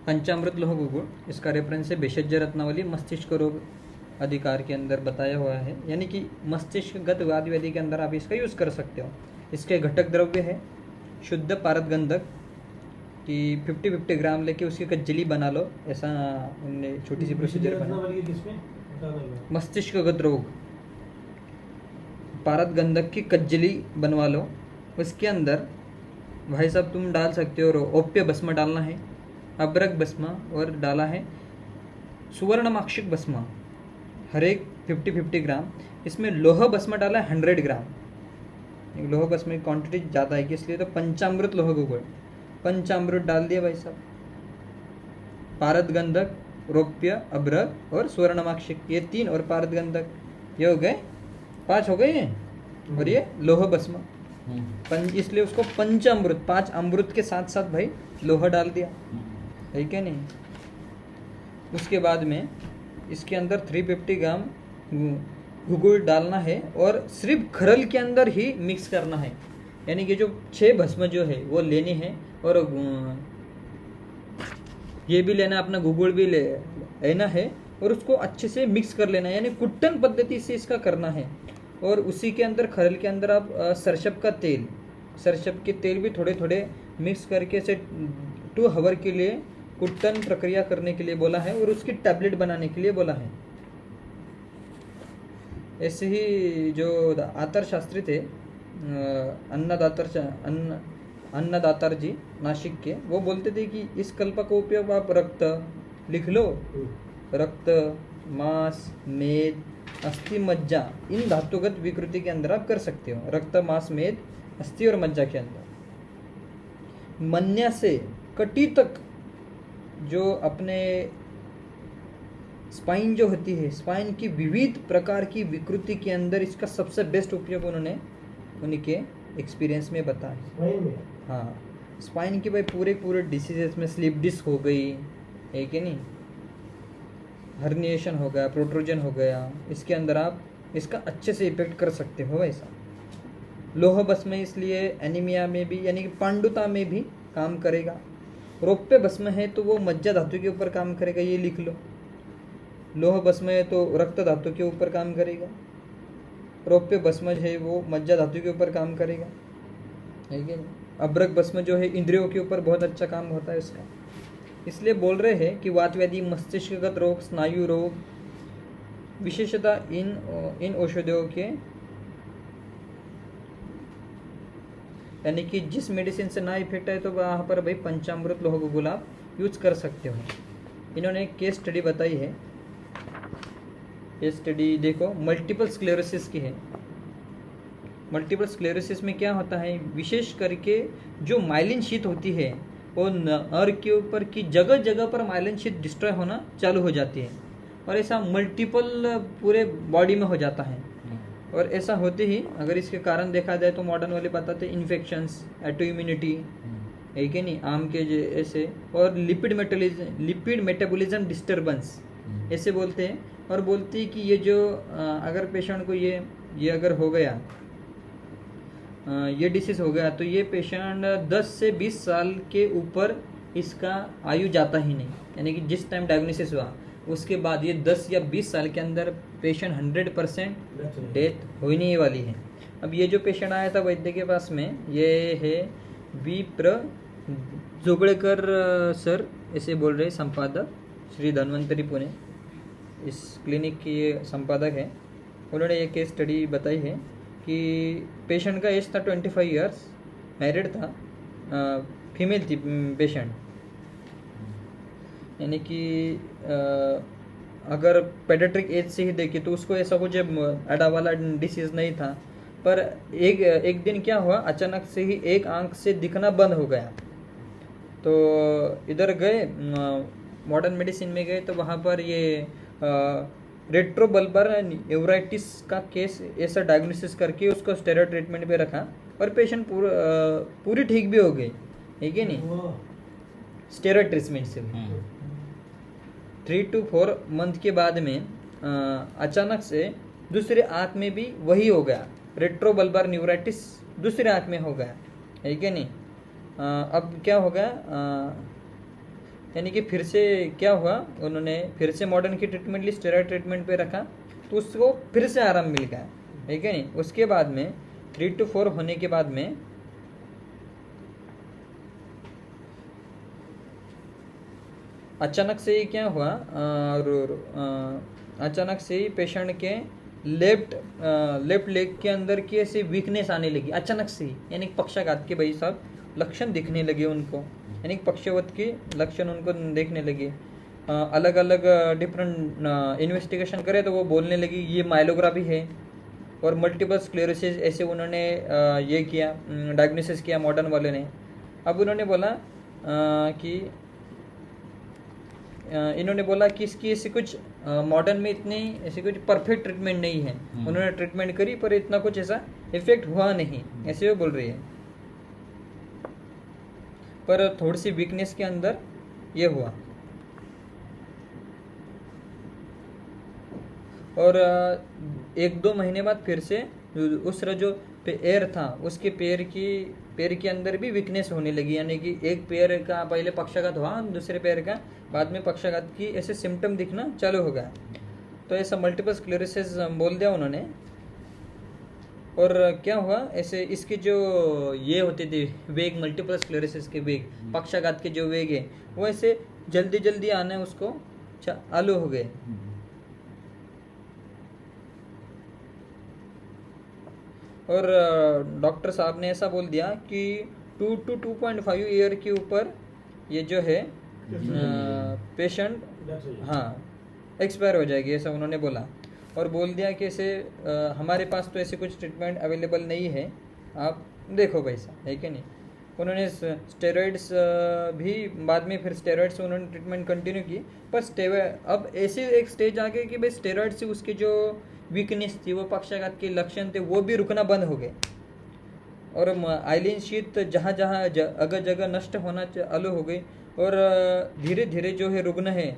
पंचामृत लोह गुगुल, इसका रेफरेंस है भेषज रत्नावली मस्तिष्क रोग अधिकार के अंदर बताया हुआ है, यानी कि मस्तिष्कगत वाद व्याधि के अंदर आप इसका यूज़ कर सकते हो। इसके घटक द्रव्य है शुद्ध पारद गंधक कि 50-50 ग्राम लेके उसकी कज्जली बना लो, ऐसा हमने छोटी सी प्रोसीजर बना। मस्तिष्कगत रोग पारद गंधक की कज्जली बनवा लो, उसके अंदर भाई साहब तुम डाल सकते हो ओप्य भस्म डालना है, अब्रक भस्म और डाला है सुवर्णमाक्षिक भस्म, हर एक 50-50 ग्राम। इसमें लोह भस्म डाला है 100 ग्राम। लोह भस्म की क्वांटिटी ज़्यादा है कि इसलिए तो पंचामृत लोह गुगुल, पंचामृत डाल दिया भाई साहब, पारद गंधक, रौप्य, अब्रक और सुवर्णमाक्षिक, ये 3 और पारद गंधक, ये हो गए 5 हो गए हैं। और ये लोह भस्म इसलिए उसको पंचामृत, 5 अमृत के साथ साथ भाई लोहा डाल दिया, है क्या नहीं। उसके बाद में इसके अंदर 350 ग्राम गुगुल डालना है और सिर्फ खरल के अंदर ही मिक्स करना है, यानी कि जो 6 भस्म जो है वो लेनी है और ये भी लेना, अपना गुगुल भी लेना है और उसको अच्छे से मिक्स कर लेना है, यानी कुट्टन पद्धति से इसका करना है। और उसी के अंदर खरल के अंदर आप सरसप का तेल, सरसप के तेल भी थोड़े थोड़े मिक्स करके इसे 2 आवर के लिए कुट्टन प्रक्रिया करने के लिए बोला है और उसकी टैबलेट बनाने के लिए बोला है। ऐसे ही जो आतर शास्त्री थे अन्नदातार जी नासिक के, वो बोलते थे कि इस कल्प का उपयोग आप रक्त लिख लो, रक्त, मांस, मेद, अस्थि, मज्जा, इन धातुगत विकृति के अंदर आप कर सकते हो। रक्त, मांस, मेद, अस्थि और मज्जा के अंदर मन्या से कटी तक जो अपने स्पाइन जो होती है, स्पाइन की विविध प्रकार की विकृति के अंदर इसका सबसे बेस्ट उपयोग उन्होंने उनके एक्सपीरियंस में बताया। हाँ, स्पाइन की भाई पूरे डिसीजेस में स्लिप डिस्क हो गई है कि नहीं, हर्निएशन हो गया, प्रोट्रूजन हो गया, इसके अंदर आप इसका अच्छे से इफेक्ट कर सकते हो ऐसा। लोह भस्म इसलिए एनीमिया में भी, यानी कि पांडुता में भी काम करेगा। रौप्य भस्म है तो वो मज्जा धातु के ऊपर काम करेगा, ये लिख लो। लोह भस्म है तो रक्त धातु के ऊपर काम करेगा। रौप्य भस्म है वो मज्जा धातु के ऊपर काम करेगा, है कि नहीं। अब्रक भस्म जो है इंद्रियों के ऊपर बहुत अच्छा काम होता है इसका। इसलिए बोल रहे हैं कि वात व्याधि, मस्तिष्कगत रोग, स्नायु रोग, विशेषता इन औषधियों के, यानी कि जिस मेडिसिन से ना इफेक्ट है तो वहाँ पर भाई पंचामृत लोह गुगुल आप यूज कर सकते हो। इन्होंने एक केस स्टडी बताई है, ये स्टडी देखो मल्टीपल स्क्लेरोसिस की है। मल्टीपल स्क्लेरोसिस में क्या होता है, विशेष करके जो माइलिन शीथ होती है वो नर्व के ऊपर की जगह जगह पर माइलिन शीथ डिस्ट्रॉय होना चालू हो जाती है और ऐसा मल्टीपल पूरे बॉडी में हो जाता है। और ऐसा होते ही अगर इसके कारण देखा जाए तो मॉडर्न वाले बताते हैं इन्फेक्शंस, ऑटो इम्यूनिटी, है कि नहीं, आम के ऐसे, और लिपिड मेटाबॉलिज्म डिस्टर्बेंस ऐसे बोलते हैं। और बोलते हैं कि ये जो अगर पेशेंट को ये अगर हो गया, ये डिसीज हो गया तो ये पेशेंट 10 से 20 साल के ऊपर इसका आयु जाता ही नहीं, यानी कि जिस टाइम डायग्नोसिस हुआ उसके बाद ये 10 या 20 साल के अंदर पेशेंट 100% डेथ होने ही वाली है। अब ये जो पेशेंट आया था वैद्य के पास में, ये है विप्र जोगड़ेकर सर, ऐसे बोल रहे संपादक, श्री धन्वंतरी पुणे, इस क्लिनिक के संपादक हैं। उन्होंने ये केस स्टडी बताई है कि पेशेंट का एज था 25 ईयर्स, मैरिड था, फीमेल थी पेशेंट, यानी कि अगर पेडियाट्रिक एज से ही देखे तो उसको ऐसा कुछ एडा वाला डिसीज नहीं था। पर एक दिन क्या हुआ, अचानक से ही एक आंख से दिखना बंद हो गया। तो इधर गए, मॉडर्न मेडिसिन में गए तो वहाँ पर ये रेट्रोबल्बर न्यूराइटिस का केस ऐसा डायग्नोसिस करके उसको स्टेरॉइड ट्रीटमेंट पे रखा और पेशेंट पूरी ठीक भी हो गई, है कि नहीं, स्टेरॉइड ट्रीटमेंट से। 3 to 4 मंथ के बाद में अचानक से दूसरे आंख में भी वही हो गया, रेट्रोबल्बर न्यूराइटिस दूसरे आंख में हो गया, है कि नहीं। अब क्या हो गया, यानी कि फिर से क्या हुआ, उन्होंने फिर से मॉडर्न की ट्रीटमेंट ली, स्टेरॉइड ट्रीटमेंट पे रखा, तो उसको फिर से आराम मिल गया, ठीक है नहीं। उसके बाद में 3 to 4 होने के बाद में अचानक से ही क्या हुआ, अचानक से ही पेशेंट के लेफ्ट लेग के अंदर की ऐसी वीकनेस आने लगी अचानक से ही, यानी पक्षाघात के भाई साहब लक्षण दिखने लगे उनको, यानी पक्षवत के लक्षण उनको देखने लगे। अलग अलग डिफरेंट इन्वेस्टिगेशन करे तो वो बोलने लगी ये माइलोग्राफी है, और मल्टीपल स्क्लेरोसिस ऐसे उन्होंने ये किया, डायग्नोसिस किया मॉडर्न वाले ने। अब उन्होंने बोला कि इन्होंने बोला कि इसकी ऐसी कुछ मॉडर्न में इतनी ऐसी कुछ परफेक्ट ट्रीटमेंट नहीं है। उन्होंने ट्रीटमेंट करी पर इतना कुछ ऐसा इफेक्ट हुआ नहीं, ऐसे वो बोल रही है। पर थोड़ी सी वीकनेस के अंदर ये हुआ, और 1-2 महीने बाद फिर से उस जो पैर था उसके पैर के अंदर भी वीकनेस होने लगी, यानी कि एक पैर का पहले पक्षाघात हुआ, दूसरे पैर का बाद में पक्षाघात की ऐसे सिम्टम दिखना चालू हो गया। तो ऐसा मल्टीपल स्क्लेरोसिस बोल दिया उन्होंने। और क्या हुआ, ऐसे इसके जो ये होते थे वेग, मल्टीपल स्क्लेरोसिस के वेग, पक्षाघात के जो वेग है वो ऐसे जल्दी जल्दी आने उसको चालू हो गए। और डॉक्टर साहब ने ऐसा बोल दिया कि 2 to 2.5 ईयर के ऊपर ये जो है पेशेंट हाँ एक्सपायर हो जाएगी, ऐसा उन्होंने बोला। और बोल दिया कि ऐसे हमारे पास तो ऐसे कुछ ट्रीटमेंट अवेलेबल नहीं है, आप देखो भाई साहब, है कि नहीं। उन्होंने स्टेरॉइड्स भी बाद में फिर स्टेरॉइड से उन्होंने ट्रीटमेंट कंटिन्यू की, पर अब ऐसे एक स्टेज आ गई कि भाई स्टेरॉइड से उसकी जो वीकनेस थी, वो पक्षाघात के लक्षण थे, वो भी रुकना बंद हो गए। और आइलिन शीत जहाँ जहाँ अगर जगह नष्ट होना चालू हो गई, और धीरे धीरे जो है रुग्ण है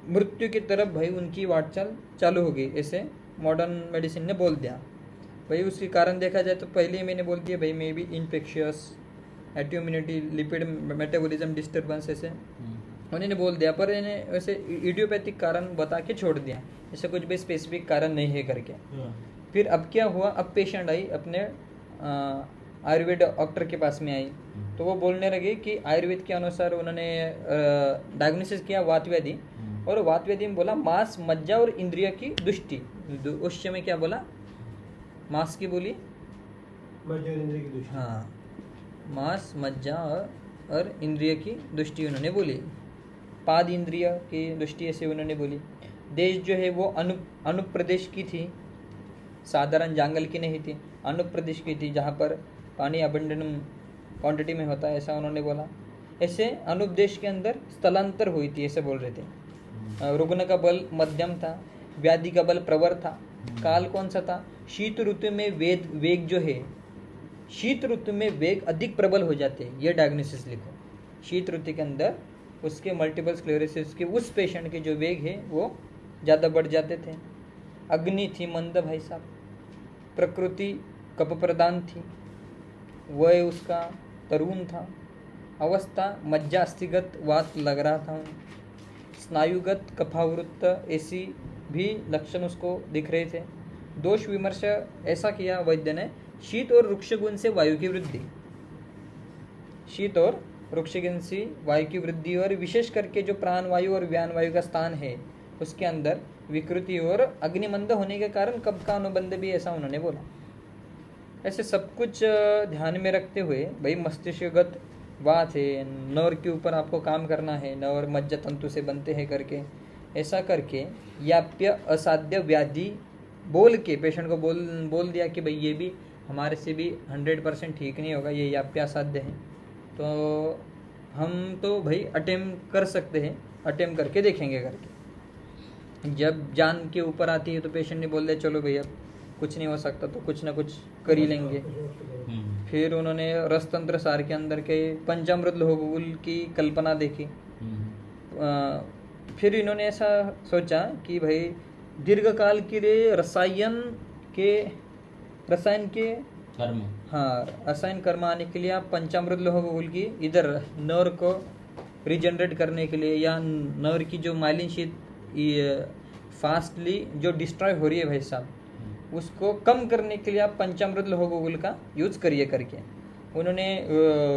मृत्यु की तरफ भाई उनकी वाट चालू हो गई, ऐसे मॉडर्न मेडिसिन ने बोल दिया। भाई उसके कारण देखा जाए तो पहले ही मैंने बोल दिया भाई may be infectious, autoimmunity, lipid metabolism disturbance, ऐसे उन्होंने बोल दिया। पर इन्हें वैसे इडियोपैथिक कारण बता के छोड़ दिया, ऐसे कुछ भी स्पेसिफिक कारण नहीं है करके। फिर अब क्या हुआ, अब पेशेंट आई अपने आयुर्वेद डॉक्टर के पास में आई, तो वो बोलने लगे कि आयुर्वेद के अनुसार उन्होंने डायग्नोसिस किया वात व्याधि, और वात व्याधि में बोला मांस, मज्जा और इंद्रिय की दुष्टि। उस समय क्या बोला, मांस की बोली, हाँ मांस, मज्जा और इंद्रिय की दृष्टि उन्होंने बोली, पाद इंद्रिय की दृष्टि ऐसे उन्होंने बोली। देश जो है वो अनुप्रदेश की थी, साधारण जंगल की नहीं थी, अनुप्रदेश की थी जहाँ पर पानी अबंडेंट क्वांटिटी में होता है, ऐसा उन्होंने बोला। ऐसे अनुपदेश के अंदर स्थलांतर हुई थी, ऐसे बोल रहे थे। रुग्ण का बल मध्यम था, व्याधि का बल प्रवर था। काल कौन सा था, शीत ऋतु में वेग जो है, शीत ऋतु में वेग अधिक प्रबल हो जाते हैं, ये डायग्नोसिस लिखो। शीत ऋतु के अंदर उसके मल्टीपल स्क्लेरोसिस के उस पेशेंट के जो वेग है वो ज़्यादा बढ़ जाते थे। अग्नि थी मंद भाई साहब, प्रकृति कप प्रदान थी, वह उसका तरुण था, अवस्था मज्जास्थिगत वात लग रहा था, स्नायुगत कफावृत्त ऐसी भी लक्षण उसको दिख रहे थे। दोष विमर्श ऐसा किया वैद्य ने, शीत और रुक्ष गुण से वायु की वृद्धि, शीत और रुक्ष गुण से वायु की वृद्धि, और विशेष करके जो प्राण वायु और व्यान वायु का स्थान है उसके अंदर विकृति, और अग्निमंद होने के कारण कब का अनुबंध भी, ऐसा उन्होंने बोला। ऐसे सब कुछ ध्यान में रखते हुए भाई मस्तिष्कगत बात है, नर के ऊपर आपको काम करना है, नर मज्जा तंतु से बनते हैं करके, ऐसा करके याप्य असाध्य व्याधि बोल के पेशेंट को बोल दिया कि भाई ये भी हमारे से भी 100% ठीक नहीं होगा, ये याप्य असाध्य है, तो हम तो भाई अटेम्प्ट कर सकते हैं, अटेम्प्ट करके देखेंगे करके। जब जान के ऊपर आती है तो पेशेंट ने बोल दिया चलो भैया कुछ नहीं हो सकता, तो कुछ ना कुछ कर ही लेंगे। फिर उन्होंने रसतंत्र सार के अंदर के पंचामृत लोहगुल की कल्पना देखी। फिर इन्होंने ऐसा सोचा कि भाई दीर्घकाल के लिए रसायन के कर्म आने के लिए आप पंचामृत लोहगुल की इधर नर को रिजनरेट करने के लिए, या नर्व की जो माइलिन शीट फास्टली जो डिस्ट्रॉय हो रही है भाई साहब, उसको कम करने के लिए आप पंचामृत लौह गुगुल का यूज करिए करके उन्होंने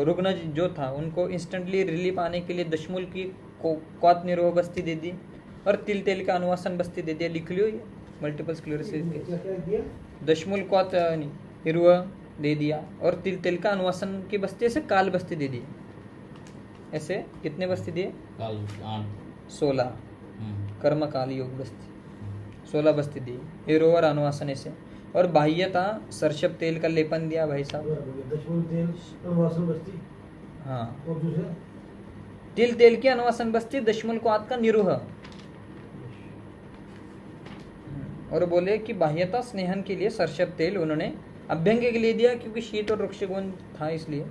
रुग्ण जो था उनको इंस्टेंटली रिलीफ आने के लिए दशमूल की क्वाथ निरोह बस्ती दे दी और तिल तेल का अनुवासन बस्ती दे दिया। लिख लियो ये मल्टीपल स्क्लेरोसिस के दशमूल क्वाथ निरोह दे दिया और तिल तेल का अनुवासन की बस्ती ऐसे काल बस्ती दे दी। ऐसे कितने बस्ती दिए? 16 कर्म काल योग बस्ती 16 बस्ती दी, हिरो और अनुवासन ऐसे। और बाह्यता सरसब तेल का लेपन दिया भाई साहब। हाँ, तिल तेल की अनुवासन बस्ती, दशमूल क्वाथ का निरूह। और बोले कि बाह्यता स्नेहन के लिए सरसब तेल उन्होंने अभ्यंग के लिए दिया क्योंकि शीत और वृक्ष गुण था इसलिए।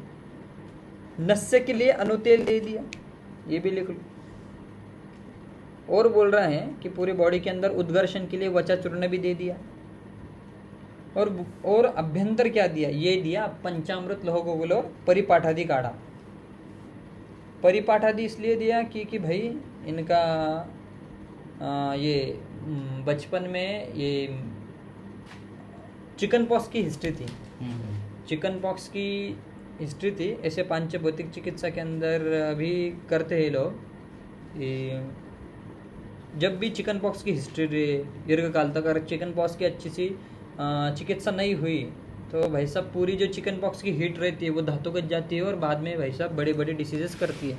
नस्य के लिए अनुतेल दे दिया, ये भी लिख लो। और बोल रहे हैं कि पूरी बॉडी के अंदर उद्घर्षण के लिए वचा चूर्ण भी दे दिया। और अभ्यंतर क्या दिया? ये दिया पंचामृत लौह गुगुल और परिपाठादि काढ़ा। परिपाठादि इसलिए दिया कि भाई इनका ये बचपन में ये चिकन पॉक्स की हिस्ट्री थी। चिकन पॉक्स की हिस्ट्री थी। ऐसे पांचभौतिक चिकित्सा के अंदर अभी करते हैं लोग, जब भी चिकन पॉक्स की हिस्ट्री दीर्घ काल तक अगर चिकन पॉक्स की अच्छी सी चिकित्सा नहीं हुई तो भाई साहब पूरी जो चिकन पॉक्स की हीट रहती है वो धातुगत जाती है और बाद में भाई साहब बड़े बड़े डिसीजेस करती है।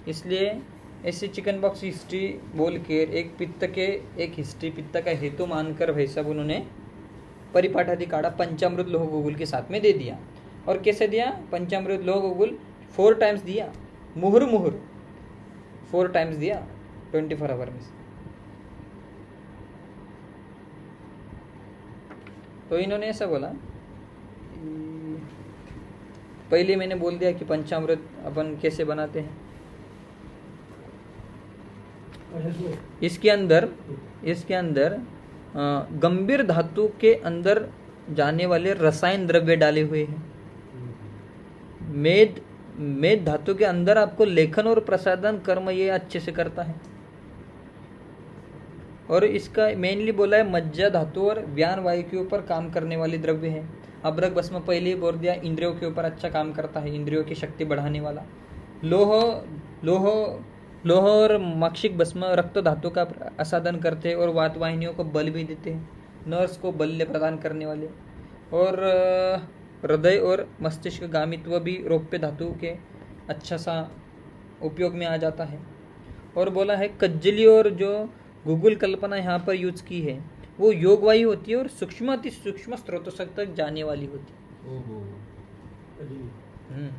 इसलिए ऐसे चिकन पॉक्स की हिस्ट्री बोल के एक पित्त के एक हिस्ट्री पित्त का हेतु मानकर भाई साहब उन्होंने परिपाठादि काढ़ा पंचामृत लौह गुगुल के साथ में दे दिया। और कैसे दिया? पंचामृत लौह गुगुल 4 टाइम्स दिया, मुहुर 4 टाइम्स दिया 24 आवर में। तो इन्होंने ऐसा बोला, पहले मैंने बोल दिया कि पंचामृत अपन कैसे बनाते हैं। इसके अंदर गंभीर धातु के अंदर जाने वाले रसायन द्रव्य डाले हुए हैं। मेद धातु के अंदर आपको लेखन और प्रसादन कर्म ये अच्छे से करता है। और इसका मेनली बोला है मज्जा धातु और व्यान वायु के ऊपर काम करने वाले द्रव्य है। अब्रक भस्म पहले ही बोल दिया इंद्रियों के ऊपर अच्छा काम करता है, इंद्रियों की शक्ति बढ़ाने वाला। लोह और मक्षिक भस्म रक्त धातु का असाधन करते हैं और वात वाहिनियों को बल भी देते हैं, नर्स को बल प्रदान करने वाले। और हृदय और मस्तिष्क गामित्व भी रौप्य धातु के अच्छा सा उपयोग में आ जाता है। और बोला है कज्जली और जो गूगल कल्पना यहाँ पर यूज की है वो योग वायु होती है और सूक्ष्म अति सूक्ष्म स्रोतों तक जाने वाली होती है।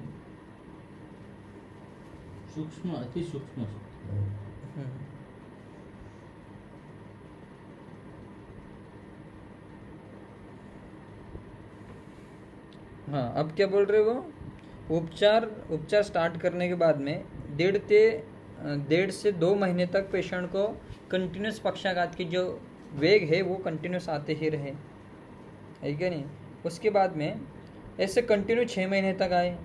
सूक्ष्म अति सूक्ष्म। हाँ, अब क्या बोल रहे हो? उपचार स्टार्ट करने के बाद में 1.5 से 2 महीने तक पेशेंट को कंटिन्यूस पक्षाघात की जो वेग है वो कंटिन्यूस आते ही रहे, है क्या नहीं? उसके बाद में ऐसे कंटिन्यू 6 महीने तक आए।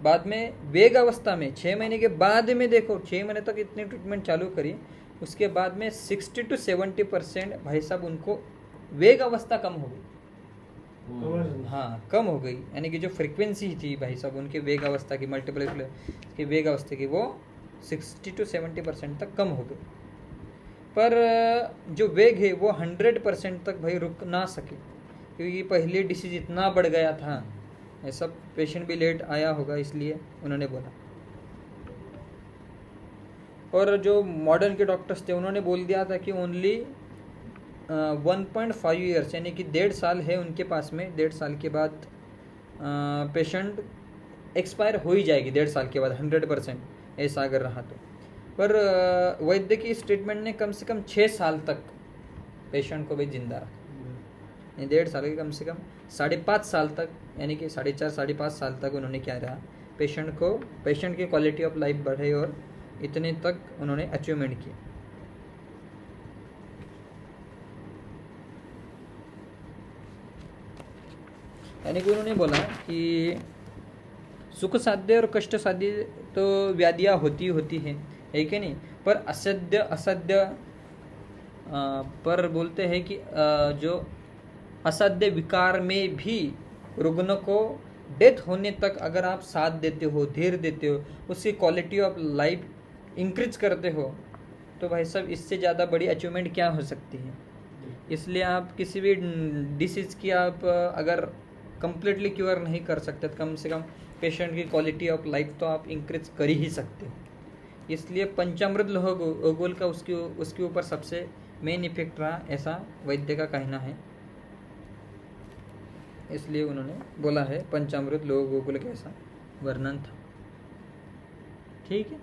बाद में वेग अवस्था में 6 महीने के बाद में देखो 6 महीने तक इतनी ट्रीटमेंट चालू करी, उसके बाद में 60 to 70% भाई साहब उनको वेग अवस्था कम हो गई। हाँ, कम हो गई, यानी कि जो फ्रीक्वेंसी थी भाई साहब उनके वेग अवस्था की मल्टीपल की वेग अवस्था की वो 60 to 70% तक कम हो गई। पर जो वेग है वो 100% तक भाई रुक ना सके क्योंकि पहले डिसीज इतना बढ़ गया था। ऐसा पेशेंट भी लेट आया होगा इसलिए उन्होंने बोला। और जो मॉडर्न के डॉक्टर्स थे उन्होंने बोल दिया था कि ओनली 1.5 ईयर्स यानी कि 1.5 साल है उनके पास में। 1.5 साल के बाद पेशेंट एक्सपायर हो ही जाएगी 1.5 साल के बाद 100% ऐसा अगर रहा तो। पर वैद्य की इस ट्रीटमेंट ने कम से कम 6 साल तक पेशेंट को भी जिंदा रखा। 1.5 साल के कम से कम 5.5 साल तक यानी कि 4.5 5.5 साल तक उन्होंने क्या रहा पेशेंट की क्वालिटी ऑफ लाइफ बढ़े और इतने तक उन्होंने अचीवमेंट किया। यानी कि उन्होंने बोला कि सुख साध्य और कष्ट साध्य तो व्याधियाँ होती है कि नहीं। पर असद्य पर बोलते हैं कि जो असाध्य विकार में भी रुग्ण को डेथ होने तक अगर आप साथ देते हो, धैर्य देते हो, उसकी क्वालिटी ऑफ लाइफ इंक्रीज करते हो, तो भाई साहब इससे ज़्यादा बड़ी अचीवमेंट क्या हो सकती है। इसलिए आप किसी भी डिसीज़ की आप अगर कंप्लीटली क्योर नहीं कर सकते, तो कम से कम पेशेंट की क्वालिटी ऑफ लाइफ तो आप इंक्रीज कर ही सकते हो। इसलिए पंचामृत लोह गोल का उसके ऊपर सबसे मेन इफेक्ट रहा, ऐसा वैद्य का कहना है। इसलिए उन्होंने बोला है पंचामृत लोह गोकुल का ऐसा वर्णन था। ठीक है।